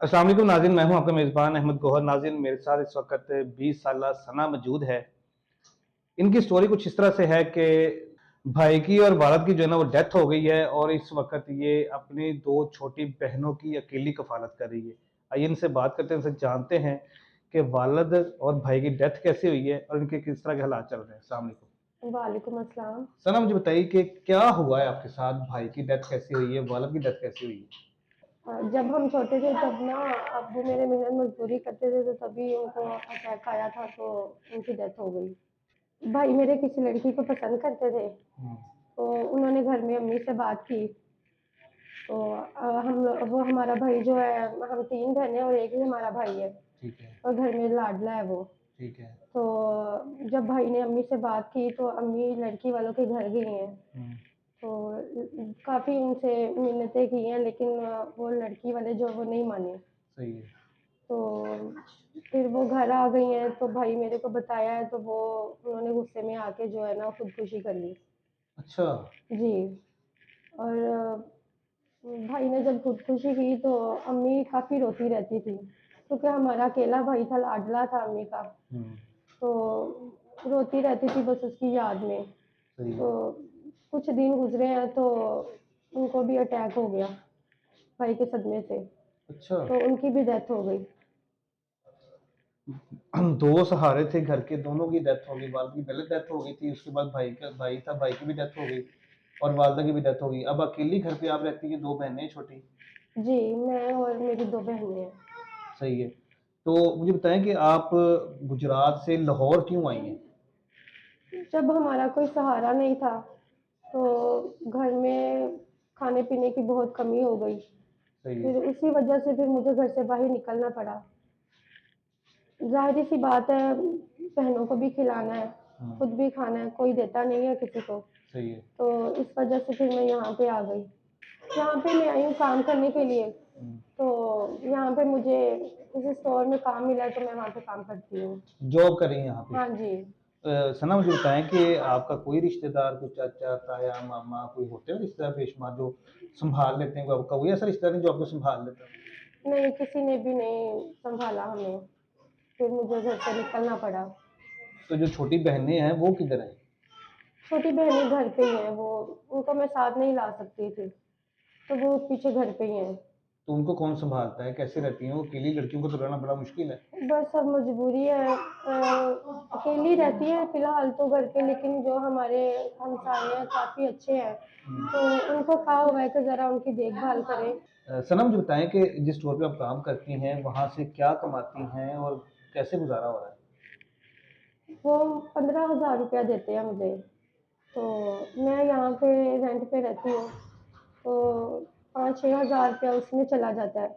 अस्सलाम वालेकुम नाज़रीन, मैं हूं आपका मेज़बान अहमद गौहर। नाज़रीन, मेरे साथ इस वक़्त 20 साला सना मौजूद है। इनकी स्टोरी कुछ इस तरह से है कि भाई की और वालिद की जो है ना वो डेथ हो गई है और इस वक़्त ये अपनी 2 छोटी बहनों की अकेली कफ़ालत कर रही है। आइए इनसे बात करते हैं, इनसे जानते हैं कि वालिद और भाई की डेथ कैसे हुई है और इनके किस तरह के हालात चल रहे हैं। अस्सलाम वालेकुम। वालेकुम अस्सलाम। सना मुझे बताइए कि क्या हुआ है आपके साथ? भाई की डेथ कैसे हुई है? वालिद की डेथ कैसे हुई है? जब हम छोटे थे तब ना अब्बू मेरे मेहनत मजदूरी करते थे तो तभी उनको अटैक आया था तो उनकी डेथ हो गई। भाई मेरे किसी लड़की को पसंद करते थे हुँ, तो उन्होंने घर में अम्मी से बात की। तो वो हमारा भाई जो है, हम 3 बहनें और एक ही हमारा भाई है ठीक है, और घर में लाडला है वो। ठीक है। तो जब भाई ने अम्मी से बात की तो अम्मी लड़की वालों के घर गई हैं। हुँ, तो काफ़ी उनसे मिन्नतें की हैं लेकिन वो लड़की वाले जो वो नहीं माने। सही है। तो फिर वो घर आ गई हैं तो भाई मेरे को बताया है तो वो उन्होंने गुस्से में आके जो है ना खुदकुशी कर ली। अच्छा। जी। और भाई ने जब खुदकुशी की तो अम्मी काफ़ी रोती रहती थी क्योंकि हमारा अकेला भाई था, लाडला था अम्मी का। हुँ, तो रोती रहती थी बस उसकी याद में। सही तो है। कुछ दिन गुजरे हैं तो उनको भी अटैक हो गया भाई के सदमे से। अच्छा, तो उनकी भी डेथ हो गई। 2 सहारे थे घर के, दोनों की डेथ हो गई। वालिद की पहले डेथ हो गई थी, उसके बाद भाई था, भाई की भी डेथ हो गई और वालिदा की भी डेथ हो गई। अब अकेली घर पे आप रहती हैं, 2 बहनें हैं छोटी। जी, मैं और मेरी 2 बहनें हैं। सही है। तो मुझे बताएँ कि आप गुजरात से लाहौर क्यों आई हैं? जब हमारा कोई सहारा नहीं था, तो घर में खाने-पीने की बहुत कमी हो गई। सही है। फिर उसी वजह से फिर मुझे घर से बाहर निकलना पड़ा। ज़ाहिर-सी बात है, बहनों को भी खिलाना है, हाँ, खुद भी खाना है, कोई देता नहीं है किसी को। सही है। तो इस वजह से फिर मैं यहाँ पे आ गई। यहाँ पे मैं आई हूँ काम करने के लिए, हुँ, तो यहाँ पे मुझे किसी स्टोर में काम मिला है तो मैं वहाँ पे काम करती हूँ। जॉब कर रही हैं यहाँ पे। हाँ जी। सना मुझे बताएँ कि आपका कोई रिश्तेदार, कोई चाचा, ताया, मामा कोई होते हैं रिश्तेदार बेशुमार जो सँभाल लेते हैं? कोई आपका कोई ऐसा रिश्तेदार नहीं जो आपको सँभाल लेता है? नहीं, किसी ने भी नहीं सँभाला हमें, फिर मुझे घर से निकलना पड़ा। तो जो छोटी बहनें हैं, वो किधर हैं? छोटी बहनें घर पे ही हैं, वो उनको मैं साथ नहीं ला सकती थी, तो वो पीछे घर पे ही हैं। तो उनको कौन सँभालता है? कैसे रहती हैं वो? अकेली लड़कियों को तो रहना बड़ा मुश्किल है। बस अब मजबूरी है, अकेली रहती है फ़िलहाल तो घर पे, लेकिन जो हमारे हमसाये हैं काफ़ी अच्छे हैं, तो उनको कहा हुआ है कि ज़रा उनकी देखभाल करें। सना मुझे बताएँ कि जिस स्टोर पे आप काम करती हैं, वहाँ से क्या कमाती हैं और कैसे गुज़ारा हो रहा है? वो 15,000 रुपया देते हैं मुझे, तो मैं यहाँ पे रेंट पे रहती हूँ, तो 5-6 हज़ार रुपया उसमें चला जाता है।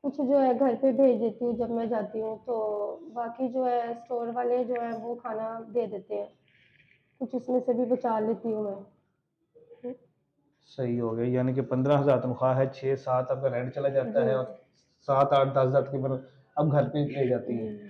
कुछ जो है घर पे भेज देती हूँ जब मैं जाती हूँ, तो बाकी जो है स्टोर वाले जो हैं वो खाना दे देते हैं, कुछ उसमें से भी बचा लेती हूँ मैं। हुँ, सही हो गया, यानी कि 15,000 तनख्वाह है, 6-7 आपका रेंट चला जाता जी। है और 7-8-10,000 तकरीबन आप घर पे ले जाती जी। हैं।